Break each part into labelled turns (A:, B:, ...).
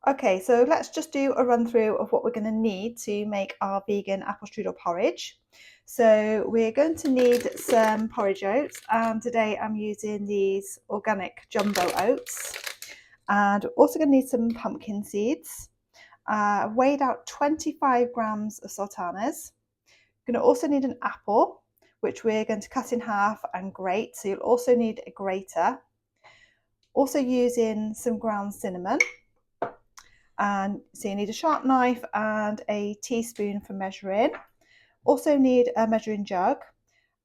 A: Okay, so let's just do a run through of what we're going to need to make our vegan apple strudel porridge. So we're going to need some porridge oats, and today I'm using these organic jumbo oats. And we're also going to need some pumpkin seeds. I've weighed out 25 grams of sultanas. You're going to also need an apple, which we're going to cut in half and grate. So you'll also need a grater. Also using some ground cinnamon. And so you need a sharp knife and a teaspoon for measuring. Also need a measuring jug.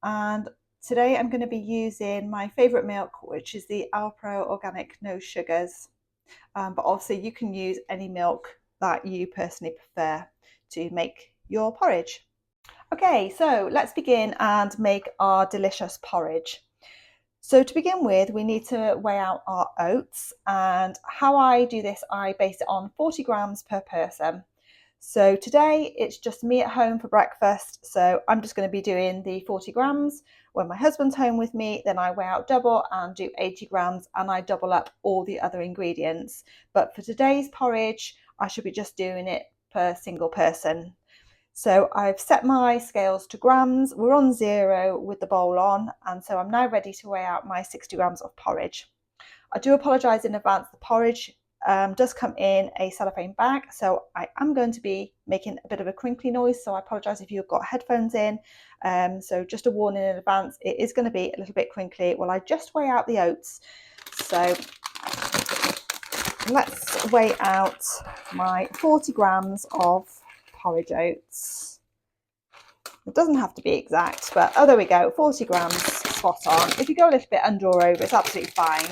A: And today I'm going to be using my favourite milk, which is the Alpro Organic No Sugars. But obviously you can use any milk that you personally prefer to make your porridge. Okay, so let's begin and make our delicious porridge. So to begin with, we need to weigh out our oats, and how I do this, I base it on 40 grams per person. So today it's just me at home for breakfast, so I'm just going to be doing the 40 grams. When my husband's home with me, then I weigh out double and do 80 grams, and I double up all the other ingredients. But for today's porridge, I should be just doing it per single person. So I've set my scales to grams. We're on 0 with the bowl on, and so I'm now ready to weigh out my 60 grams of porridge. I do apologise in advance. The porridge does come in a cellophane bag, so I am going to be making a bit of a crinkly noise, so I apologise if you've got headphones in. So just a warning in advance, it is going to be a little bit crinkly while I just weigh out the oats. So let's weigh out my 40 grams of porridge oats. It doesn't have to be exact, but oh, there we go, 40 grams, spot on. If you go a little bit under or over, it's absolutely fine.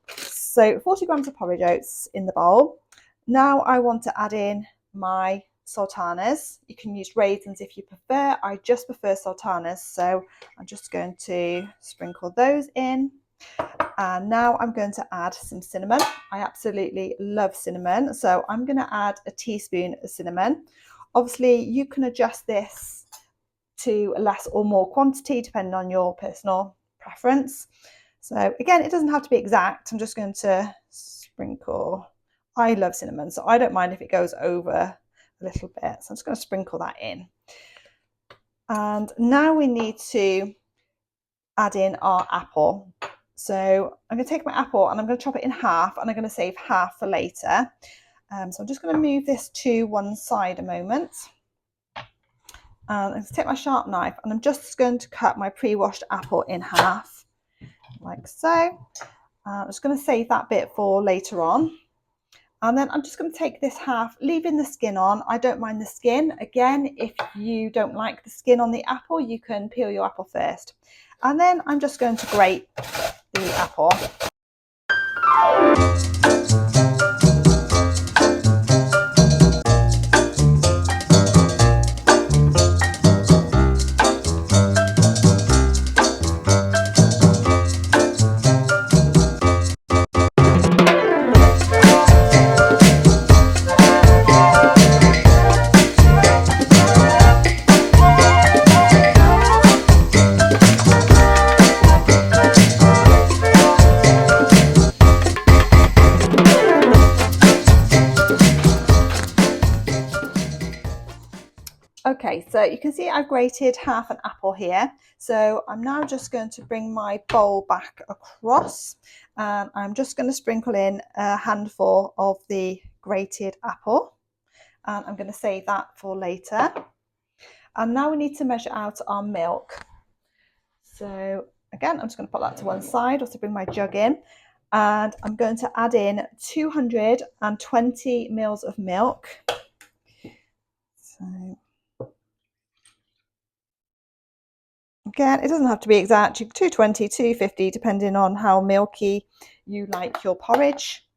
A: So 40 grams of porridge oats in the bowl. Now I want to add in my sultanas. You can use raisins if you prefer. I just prefer sultanas, so I'm just going to sprinkle those in. And now I'm going to add some cinnamon. I absolutely love cinnamon, so I'm going to add a teaspoon of cinnamon. Obviously, you can adjust this to less or more quantity depending on your personal preference. So again, it doesn't have to be exact. I'm just going to sprinkle. I love cinnamon, so I don't mind if it goes over a little bit. So I'm just going to sprinkle that in. And now we need to add in our apple. So I'm going to take my apple and I'm going to chop it in half, and I'm going to save half for later. So I'm just going to move this to one side a moment. And I'm going to take my sharp knife and I'm just going to cut my pre-washed apple in half, like so. I'm just going to save that bit for later on. And then I'm just going to take this half, leaving the skin on. I don't mind the skin. Again, if you don't like the skin on the apple, you can peel your apple first. And then I'm just going to grate the apple. Okay, so you can see I've grated half an apple here. So I'm now just going to bring my bowl back across, and I'm just going to sprinkle in a handful of the grated apple, and I'm going to save that for later. And now we need to measure out our milk. So again, I'm just going to put that to one side, also bring my jug in, and I'm going to add in 220 mils of milk. So again, it doesn't have to be exact, 220, 250, depending on how milky you like your porridge.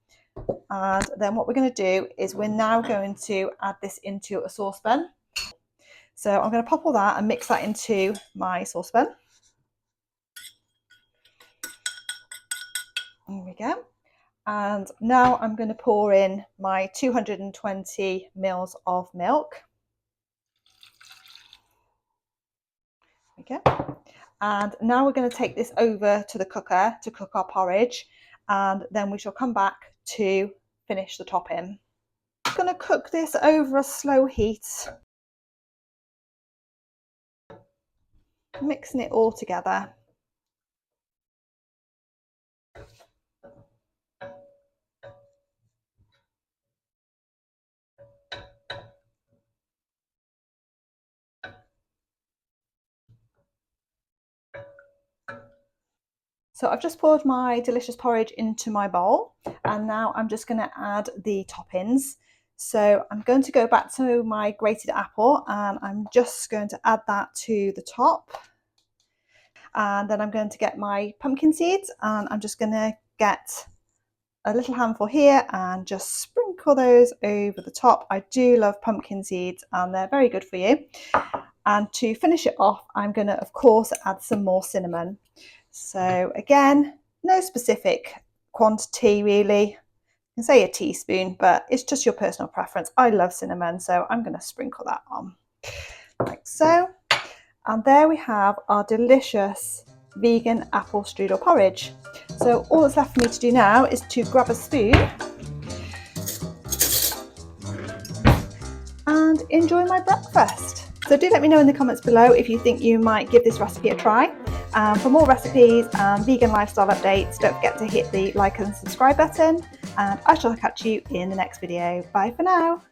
A: And then what we're going to do is we're now going to add this into a saucepan. So I'm going to pop all that and mix that into my saucepan. There we go. And now I'm going to pour in my 220 mils of milk. Okay. And now we're going to take this over to the cooker to cook our porridge, and then we shall come back to finish the topping. I'm going to cook this over a slow heat, mixing it all together. So I've just poured my delicious porridge into my bowl, and now I'm just going to add the toppings. So I'm going to go back to my grated apple, and I'm just going to add that to the top. And then I'm going to get my pumpkin seeds, and I'm just going to get a little handful here and just sprinkle those over the top. I do love pumpkin seeds and they're very good for you. And to finish it off, I'm going to, of course, add some more cinnamon. So again, no specific quantity really. You can say a teaspoon, but it's just your personal preference. I love cinnamon, so I'm going to sprinkle that on like so. And there we have our delicious vegan apple strudel porridge. So all that's left for me to do now is to grab a spoon and enjoy my breakfast. So do let me know in the comments below if you think you might give this recipe a try. For more recipes and vegan lifestyle updates, don't forget to hit the like and subscribe button, and I shall catch you in the next video. Bye for now.